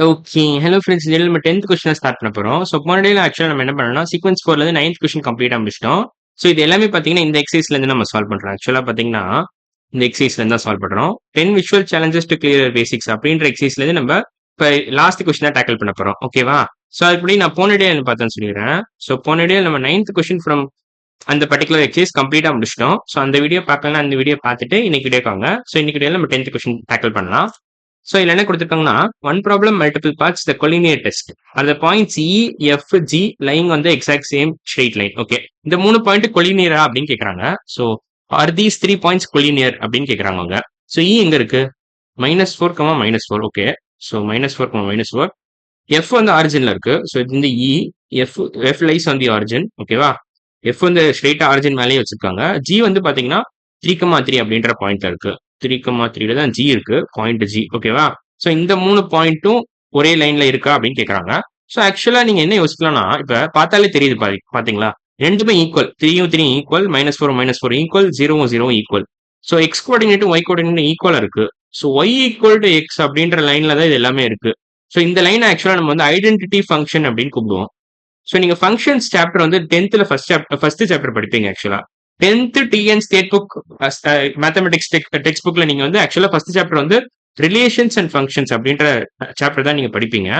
Okay. Hello friends. இதுல நம்ம 10த் கொஸ்டின start பண்ண போறோம். ஸோ போன டேல ஆக்சுவலா நம்ம என்ன பண்ணோம்னா, சீக்வென்ஸ் 4லருந்து 9த் கொஸ்டின் கம்ப்ளீட்டா முடிச்சுட்டோம். ஸோ இது எல்லாமே பார்த்தீங்கன்னா, இந்த எக்ஸர்சைஸ்லேருந்து நம்ம சால்வ் பண்றோம். ஆக்சுவலா பார்த்தீங்கன்னா, இந்த எக்ஸர்சைஸ்லேருந்து தான் சால்வ் பண்றோம். 10 visual challenges to clear basics அப்படின்ற எக்ஸர்சைஸ்லேருந்து நம்ம இப்ப லாஸ்ட் கொஸ்டினா டேக்கிள் பண்ண போறோம். ஓகேவா? ஸோ அதுபடி நான் போன டே என்ன பார்த்தேன்னு சொல்லிடுறேன். ஸோ போன டே நம்ம 9த் கொஸ்டின் ஃப்ரம் அந்த பர்ட்டிகுலர் எக்ஸர்சைஸ் கம்ப்ளீட்டா முடிச்சுட்டோம். ஸோ அந்த வீடியோ பார்க்கலன்னா அந்த வீடியோ பார்த்துட்டு இன்னைக்கு வீடியோக்கு வாங்க. ஸோ இன்னைக்கு வீடியோல நம்ம 10த் கொஸ்டின் டேக்கிள் பண்ணலாம். ஸோ இதுல என்ன குடுத்திருக்காங்கன்னா, ஒன் ப்ராப்ளம் மல்டிபிள் பார்ட்ஸ் த கொலினியர் டெஸ்ட். அந்த points E, F, G lying on the exact same straight line. Okay. இந்த 3 பாயிண்ட் கொலினியரா அப்படின்னு கேட்கறாங்க. So are these 3 points collinear அப்படின்னு கேட்கறாங்க அவங்க. ஸோ இ எங்க இருக்கு? -4, -4. ஓகே. ஸோ -4, -4. எஃப் வந்து ஆரிஜின்ல இருக்கு. ஸோ இது வந்து E. F F lies on the origin. ஓகேவா? எஃப் வந்து ஸ்ட்ரெயிட்டா ஆரிஜின் மேலேயே வச்சிருக்காங்க. ஜி வந்து பாத்தீங்கன்னா 3,3 அப்படின்ற பாயிண்ட்ல இருக்கு. 3,3ல தான் ஜி இருக்கு. Point G. ஓகேவா? ஸோ இந்த 3 பாயிண்ட்டும் ஒரே லைன்ல இருக்கா அப்படின்னு கேக்குறாங்க. ஸோ ஆக்சுவலா நீங்க என்ன யோசிக்கலாம்னா, இப்ப பார்த்தாலே தெரியுது பாத்தீங்களா? ரெண்டுமே ஈக்குவல். 3யும் 3 ஈக்குவல். -4 -4 ஈக்குவல். 0வும் 0வும் ஈக்குவல். ஸோ எக்ஸ் கோஆர்டினேட்டும் ஒய் கோஆர்டினேட்டும் ஈக்குவலா இருக்கு. So Y equal to X அப்படின்ற லைன்ல தான் இது எல்லாமே இருக்கு. ஸோ இந்த லைன் ஆக்சுவலா நம்ம வந்து ஐடென்டிட்டி ஃபங்க்ஷன் அப்படின்னு கூப்பிடுவோம். ஸோ நீங்க ஃபங்க்ஷன்ஸ் சாப்டர் வந்து 10th ஃபர்ஸ்ட் சாப்டர் படிப்பீங்க ஆக்சுவலா. 10th TN state book mathematics text புக்ல நீங்க வந்து ஆக்சுவலா ஃபர்ஸ்ட் சாப்டர் வந்து ரிலேஷன்ஸ் அண்ட் ஃபங்க்ஷன்ஸ் அப்படின்ற சாப்டர் தான் நீங்க படிப்பீங்க.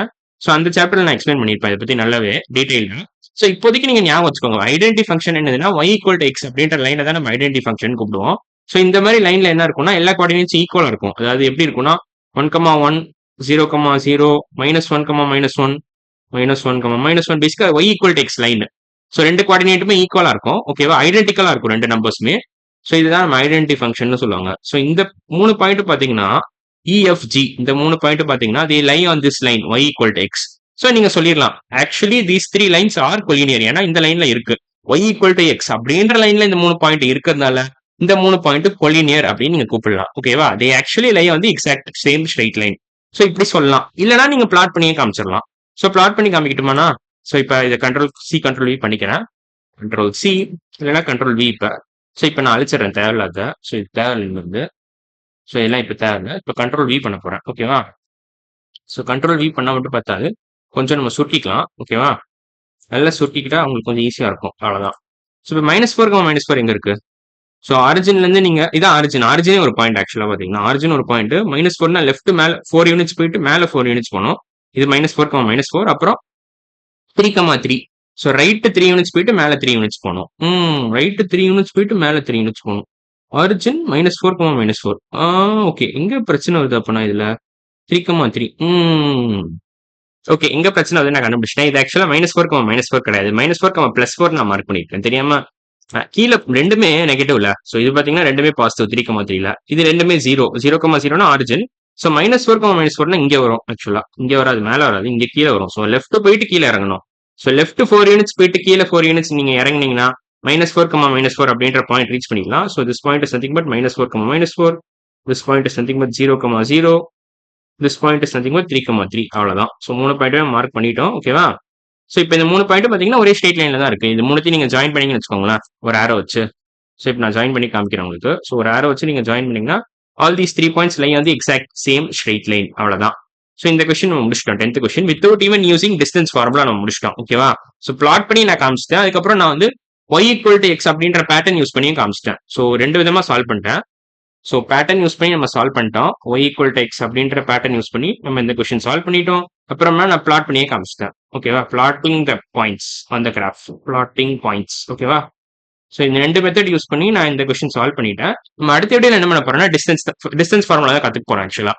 ஸோ அந்த சாப்டர்ல நான் எக்ஸ்பிளைன் பண்ணியிருப்பேன் இதை பத்தி நல்லாவே டீடைல்டா. ஸோ இப்போதைக்கு நீங்க ஞாபகம் வச்சுக்கோங்க. ஐடென்டி ஃபங்க்ஷன் என்னதுன்னா y ஈக்குவல் டு எக்ஸ் அப்படின்ற லைனை தான் நம்ம ஐடென்டி ஃபங்க்ஷன் கூப்பிடுவோம். ஸோ இந்த மாதிரி லைன்ல என்ன இருக்கும்னா எல்லா கோஆர்டினேட்ஸ் ஈக்குவலா இருக்கும். அதாவது எப்படி இருக்கும்னா 1,1 0,0 -1, -1 -1, பேசிக்கா y equal to X line. So ரெண்டு கோஆர்டினேட்டுமே ஈக்குவலா இருக்கும். ஓகேவா? ஐடென்டிக்கலா இருக்கும் ரெண்டு நம்பர்ஸுமே. ஸோ இதுதான் நம்ம ஐடென்டி ஃபங்க்ஷன் சொல்லுவாங்க. ஸோ இந்த 3 பாயிண்ட் பாத்தீங்கன்னா EFG இந்த 3 பாயிண்ட் பாத்தீங்கன்னா they lie on this line y equal to x. So நீங்க சொல்லிடலாம் actually these 3 lines are collinear. ஏன்னா இந்த லைன்ல இருக்கு y equal to x அப்படின்ற லைன்ல இந்த 3 பாயிண்ட் இருக்கிறதுனால இந்த 3 பாயிண்ட் கொலினியர் அப்படின்னு நீங்க கூப்பிடலாம். ஓகேவா? they actually lie on the exact same straight line. So இப்படி சொல்லலாம். இல்லைன்னா நீங்க பிளாட் பண்ணியே காமிச்சிடலாம். ஸோ பிளாட் பண்ணி காமிக்கட்டுமாண்ணா? ஸோ இப்போ இதை கண்ட்ரோல் வி பண்ணிக்கிறேன். கண்ட்ரோல் சி இல்லைன்னா கண்ட்ரோல் வி. இப்போ ஸோ இப்போ நான் அழிச்சிடுறேன் தேவையில்லாத. ஸோ இது தேவையில்லை. ஸோ எல்லாம் இப்போ தேவையில்லை. இப்போ கண்ட்ரோல் வி பண்ண போறேன். ஓகேவா? ஸோ கண்ட்ரோல் வி பண்ணா மட்டும் பார்த்தாது கொஞ்சம் நம்ம சுருக்கிக்கலாம். ஓகேவா? நல்லா சுருக்கிக்கிட்டா உங்களுக்கு கொஞ்சம் ஈஸியா இருக்கும். அவ்வளவுதான். ஸோ இப்போ -4 எங்க இருக்கு? ஸோ ஆரிஜின்ல இருந்து நீங்க இதான் ஆரிஜினே ஒரு பாயிண்ட் ஆக்சுவலா பாத்தீங்கன்னா ஆரிஜின் ஒரு பாயிண்ட். -4னா லெஃப்ட் மேல 4 யூனிட்ஸ் போயிட்டு மேல 4 யூனிட்ஸ் போகணும். இது -4, அப்புறம் 3,3. ஸோ ரைட் 3 யூனிட்ஸ் போயிட்டு மேல 3 யூனிட்ஸ் போகணும். ரைட் 3 யூனிட்ஸ் போயிட்டு மேல 3 யூனிட்ஸ் போகணும். ஆரிஜின் -4, -4. ஓகே. எங்க பிரச்சனை வருது அப்பனா இதுல 3,3. ஓகே. எங்க பிரச்சனை வருது நான் கண்டுபிடிச்சிட்டேன். இது ஆக்சுவலா -4, கிடையாது. -4, +4 நான் மார்க் பண்ணிருக்கேன். தெரியாம கீழே ரெண்டுமே நெகட்டிவ்ல. ஸோ இது பாத்தீங்கன்னா ரெண்டுமே பாசிட்டிவ் 3,3ல. இது ரெண்டுமே 0 ஆரிஜின். ஸோ -4, -4னா இங்க வரும் ஆக்சுவலா. இங்க வராது, மேல வராது, இங்க கீழே வரும். ஸோ லெஃப்ட் போயிட்டு கீழே இறங்கணும். ஸோ லெஃப்ட் 4 யூனிட்ஸ் போயிட்டு கீழே 4 யூனிட்ஸ் நீங்க இறங்குனீங்கன்னா -4, -4 அப்படின்ற பாயிண்ட் ரீச் பண்ணிக்கலாம். So this point is nothing but -4, -4. This point is nothing but 0,0. This point is nothing but 3,3. அவ்வளவுதான். ஸோ 3 பாயிண்ட்டுமே மார்க் பண்ணிட்டோம். ஓகேவா? ஸோ இப்போ இந்த 3 பாயிண்ட் பாத்தீங்கன்னா ஒரே ஸ்ட்ரெயிட் லைன்ல தான் இருக்கு. இது மூணுத்தையும் நீங்க ஜாயின் பண்ணீங்கன்னு வச்சுக்கோங்களேன், ஒரு ஆரோ வச்சு. ஸோ இப்போ நான் ஜாயின் பண்ணி காமிக்கிறேன் உங்களுக்கு. ஸோ ஒரு ஆரோ வச்சு நீங்க ஜாயின் பண்ணீங்கன்னா all these 3 points lie on the exact same straight line. அவ்வளவுதான். ஸோ இந்த கொஸ்டின் நம்ம முடிச்சிட்டோம். 10th question without even using distance formula நம்ம முடிச்சிட்டோம். ஓகேவா? ஸோ பிளாட் பண்ணி நான் காமிச்சிட்டேன். அதுக்கப்புறம் நான் வந்து y ஈக்குவல் டு எக்ஸ் அப்படின்ற பேட்டர்ன் யூஸ் பண்ணியும் காமிச்சிட்டேன். ஸோ ரெண்டு விதமா சால்வ் பண்ணிட்டேன். ஸோ பேட்டர்ன் யூஸ் பண்ணி நம்ம சால்வ் பண்ணிட்டோம். y ஈக்குவல் டு எக்ஸ் அப்படின்ற பேட்டர்ன் யூஸ் பண்ணி நம்ம இந்த கொஸ்டின் சால்வ் பண்ணிட்டோம். அப்புறமா நான் பிளாட் பண்ணியே காமிச்சிட்டேன். ஓகேவா? Blotting the points on the graph. Blotting points. ஓகேவா? ஸோ இந்த ரெண்டு மெத்தட் யூஸ் பண்ணி நான் இந்த கொஸ்டின் சால்வ் பண்ணிட்டேன். நம்ம அடுத்த வீடியோல என்ன பண்ண போறோம்னா டிஸ்டன்ஸ் ஃபார்முலா தான் கத்துக்க போறோம் ஆக்சுவலா.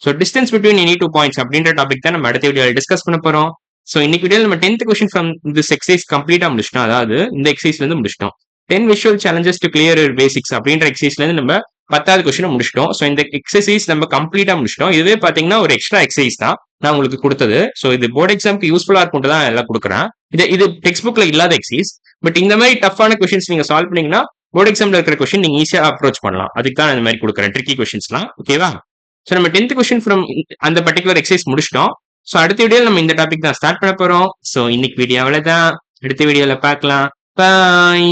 So distance between any 2 points அப்படின்ற டாபிக் தான் நம்ம அடுத்த வீடியோல டிஸ்கஸ் பண்ண போறோம். ஸோ இன்னைக்கு வீடியோல நம்ம 10th question from this exercise கம்ப்ளீட்டா முடிச்சிட்டோம். அதாவது இந்த எக்ஸசைஸ்ல இருந்து முடிச்சிட்டோம். 10 visual challenges to clear basics அப்படின்ற எக்ஸசைஸ்ல இருந்து நம்ம 10வது கொஸ்டின் முடிச்சிட்டோம். ஸோ இந்த எக்ஸசைஸ் நம்ம கம்ப்ளீட்டா முடிச்சிட்டோம். இதுவே பாத்தீங்கன்னா ஒரு எக்ஸ்ட்ரா எக்ஸசைஸ் தான் நான் உங்களுக்கு கொடுத்தது. ஸோ இது போர்டு எக்ஸாம்க்கு யூஸ்ஃபுல்லா இருக்கும் தான் எல்லாம் கொடுக்குறேன். இது டெக்ஸ்ட் புக்ல இல்லாத எக்ஸசைஸ். பட் இந்த மாதிரி டஃப்பான கொஸ்டின்ஸ் நீங்க சால்வ் பண்ணீங்கன்னா போர்டு எக்ஸாம்ல இருக்கிற கொஸ்டின் நீங்க ஈஸியா அப்ரோச் பண்ணலாம். அதுக்கு தான் இந்த மாதிரி கொடுக்குறேன் ட்ரிக்கி கொஸ்டின்ஸ்லாம். ஓகேவா? ஸோ நம்ம 10th கொஸ்டின் ஃப்ரம் அந்த பர்டிகுலர் எக்ஸசைஸ் முடிச்சிட்டோம். ஸோ அடுத்த வீடியோல நம்ம இந்த டாபிக் தான் ஸ்டார்ட் பண்ண போறோம். ஸோ இன்னைக்கு வீடியோவில் தான் அடுத்த வீடியோல பார்க்கலாம். பாய்.